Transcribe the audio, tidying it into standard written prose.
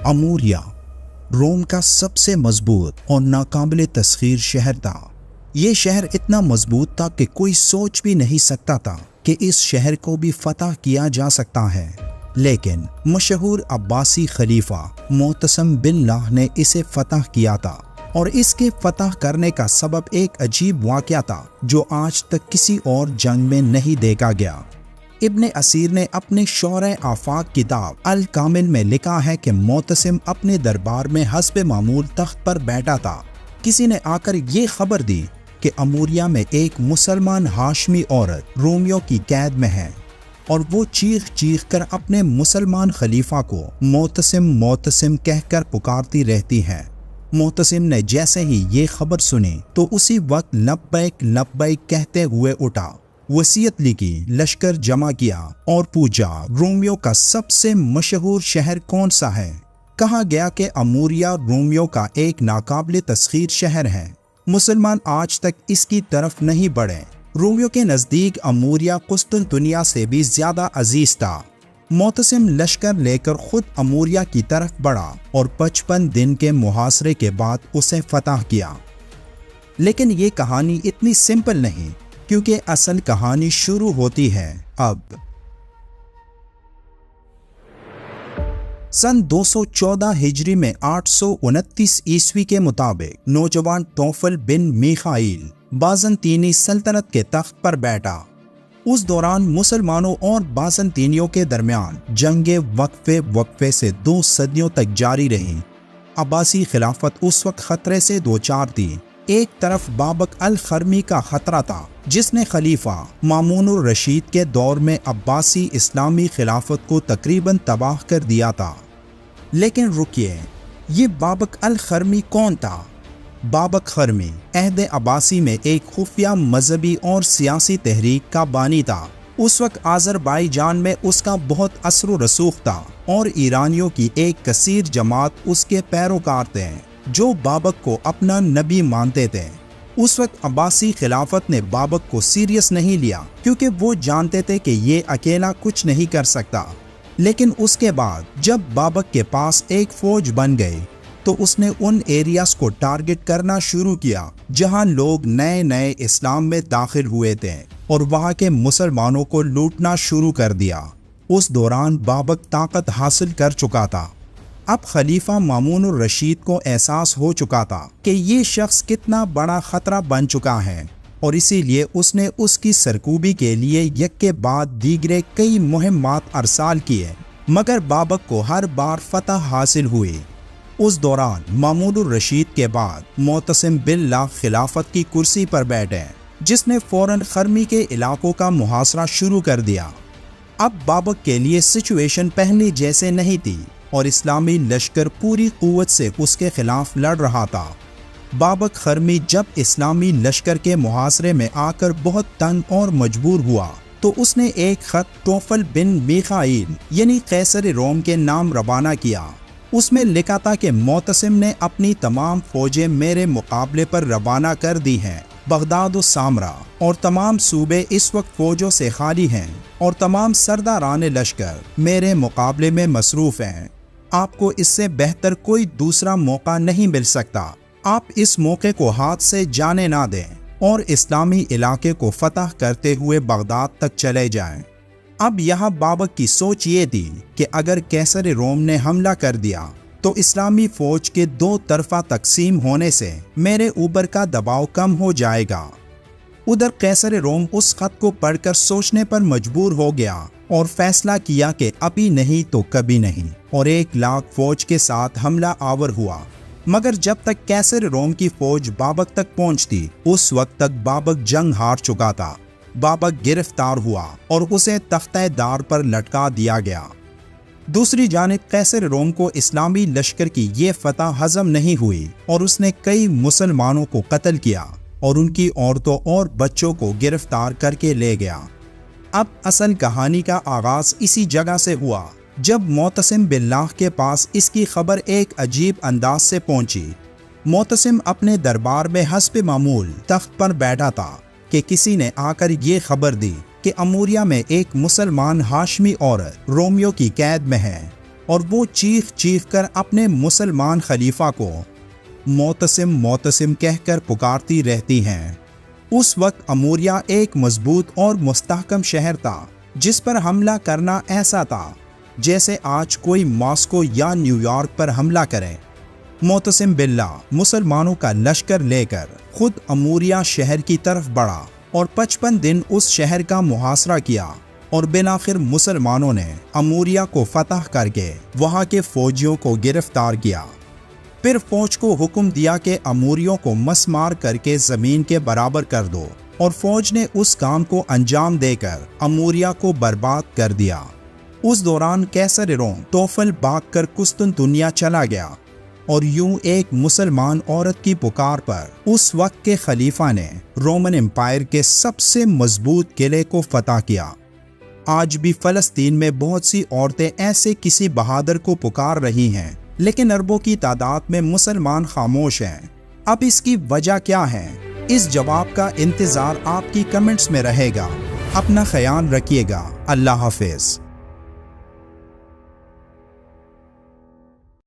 अमूरिया रोम का सबसे मजबूत और नाकाबिले तस्खीर शहर था। ये शहर इतना मजबूत था कि कोई सोच भी नहीं सकता था कि इस शहर को भी फतह किया जा सकता है। लेकिन मशहूर अब्बासी खलीफा मोतसम बिल्लाह ने इसे फतह किया था और इसके फतह करने का सबब एक अजीब वाक़या था जो आज तक किसी और जंग में नहीं देखा गया। इब्ने असीर ने अपने शौरे आफाक किताब अल कामिल में लिखा है कि मोतसिम अपने दरबार में हस्बे मामूल तख्त पर बैठा था। किसी ने आकर ये खबर दी कि अमूरिया में एक मुसलमान हाशमी औरत रोमियों की कैद में है और वो चीख चीख कर अपने मुसलमान खलीफा को मोतसिम मोतसिम कहकर पुकारती रहती है। मोतसिम ने जैसे ही ये खबर सुनी तो उसी वक्त लब्बैक लब्बैक कहते हुए उठा, वसीयत लिखी, लश्कर जमा किया और पूछा रोमियों का सबसे मशहूर शहर कौन सा है। कहा गया कि अमूरिया रोमियों का एक नाकाबिले तस्खीर शहर है। मुसलमान आज तक इसकी तरफ नहीं बढ़े। रोमियों के नज़दीक अमूरिया कुस्तुनतुनिया से भी ज्यादा अजीज था। मोतसिम लश्कर लेकर खुद अमूरिया की तरफ बढ़ा और 55 दिन के मुहासरे के बाद उसे फतह किया। लेकिन ये कहानी इतनी सिंपल नहीं, क्योंकि असल कहानी शुरू होती है अब। सन 214 हिजरी में 829 ईस्वी के मुताबिक नौजवान तौफल बिन मीखाइल बाज़ंतीनी सल्तनत के तख्त पर बैठा। उस दौरान मुसलमानों और बाज़ंतीनियों के दरमियान जंगे वक्फे वक्फे से 2 सदियों तक जारी रही। अब्बासी खिलाफत उस वक्त खतरे से दोचार थी। एक तरफ बाबक अल खरमी का खतरा था, जिसने खलीफा मामूनुर रशीद के दौर में अब्बासी इस्लामी खिलाफत को तकरीबन तबाह कर दिया था। लेकिन रुकिए, ये बाबक अल खरमी कौन था? बाबक खरमी अहद अब्बासी में एक खुफिया मजहबी और सियासी तहरीक का बानी था। उस वक्त आज़रबाईजान में उसका बहुत असर रसूख था और ईरानियों की एक कसीर जमात उसके पैरोकार थे जो बाबक को अपना नबी मानते थे। उस वक्त अब्बासी खिलाफत ने बाबक को सीरियस नहीं लिया, क्योंकि वो जानते थे कि ये अकेला कुछ नहीं कर सकता। लेकिन उसके बाद जब बाबक के पास एक फौज बन गई तो उसने उन एरियाज को टारगेट करना शुरू किया जहां लोग नए नए इस्लाम में दाखिल हुए थे और वहां के मुसलमानों को लूटना शुरू कर दिया। उस दौरान बाबक ताकत हासिल कर चुका था। अब खलीफा मामूनुर रशीद को एहसास हो चुका था कि ये शख्स कितना बड़ा खतरा बन चुका है और इसीलिए उसने उसकी सरकूबी के लिए एक के बाद दीगरे कई मुहिम्मात अरसाल किए, मगर बाबक को हर बार फतह हासिल हुई। उस दौरान मामूनुर रशीद के बाद मोतसिम बिल्लाह खिलाफत की कुर्सी पर बैठे, जिसने फौरन खरमी के इलाकों का मुहासरा शुरू कर दिया। अब बाबक के लिए सिचुएशन पहले जैसे नहीं थी और इस्लामी लश्कर पूरी कुव्वत से उसके खिलाफ लड़ रहा था। बाबक खरमी जब इस्लामी लश्कर के मुहासरे में आकर बहुत तंग और मजबूर हुआ तो उसने एक खत तौफल बिन मीखाइल यानी कैसर रोम के नाम रवाना किया। उसमें लिखा था कि मोतसिम ने अपनी तमाम फौजें मेरे मुकाबले पर रवाना कर दी हैं। बगदाद और सामरा और तमाम सूबे इस वक्त फौजों से खाली हैं और तमाम सरदारान लश्कर मेरे मुकाबले में मसरूफ़ हैं। आपको इससे बेहतर कोई दूसरा मौका नहीं मिल सकता। आप इस मौके को हाथ से जाने ना दें और इस्लामी इलाके को फतह करते हुए बगदाद तक चले जाएं। अब यहाँ बाबक की सोच ये थी कि अगर कैसर रोम ने हमला कर दिया तो इस्लामी फौज के 2 तरफा तकसीम होने से मेरे ऊपर का दबाव कम हो जाएगा। उधर कैसर रोम उस खत को पढ़कर सोचने पर मजबूर हो गया और फैसला किया कि अभी नहीं तो कभी नहीं और 1 लाख फौज के साथ हमला आवर हुआ। मगर जब तक कैसर रोम की फौज बाबक तक पहुंचती उस वक्त तक बाबक जंग हार चुका था। बाबक गिरफ्तार हुआ और उसे तख्ते-दार पर लटका दिया गया। दूसरी जानिब कैसर रोम को इस्लामी लश्कर की ये फतह हजम नहीं हुई और उसने कई मुसलमानों को कत्ल किया और उनकी औरतों और बच्चों को गिरफ्तार करके ले गया। अब असल कहानी का आगाज इसी जगह से हुआ जब मोतसिम बिल्लाह के पास इसकी खबर एक अजीब अंदाज से पहुंची। मोतसिम अपने दरबार में हस्ब मामूल तख्त पर बैठा था कि किसी ने आकर ये खबर दी कि अमूरिया में एक मुसलमान हाशमी औरत रोमियो की कैद में है और वो चीख चीख कर अपने मुसलमान खलीफा को मोतसिम मोतसिम कहकर पुकारती रहती हैं। उस वक्त अमूरिया एक मजबूत और मुस्तहकम शहर था जिस पर हमला करना ऐसा था जैसे आज कोई मॉस्को या न्यूयॉर्क पर हमला करे। मोतसिम बिल्ला मुसलमानों का लश्कर लेकर खुद अमूरिया शहर की तरफ बढ़ा और 55 दिन उस शहर का मुहासरा किया और बिनाखिर मुसलमानों ने अमूरिया को फतह करके वहां के फौजियों को गिरफ्तार किया। फिर फौज को हुक्म दिया कि अमूरियों को मसमार करके जमीन के बराबर कर दो और फौज ने उस काम को अंजाम देकर अमूरिया को बर्बाद कर दिया। उस दौरान कैसर रोम तोफल भागकर कुस्तुनतुनिया चला गया और यूं एक मुसलमान औरत की पुकार पर उस वक्त के खलीफा ने रोमन एम्पायर के सबसे मजबूत किले को फतह किया। आज भी फलस्तीन में बहुत सी औरतें ऐसे किसी बहादुर को पुकार रही हैं, लेकिन अरबों की तादाद में मुसलमान खामोश हैं। अब इसकी वजह क्या है? इस जवाब का इंतजार आपकी कमेंट्स में रहेगा। अपना ख्याल रखिएगा। अल्लाह हाफिज।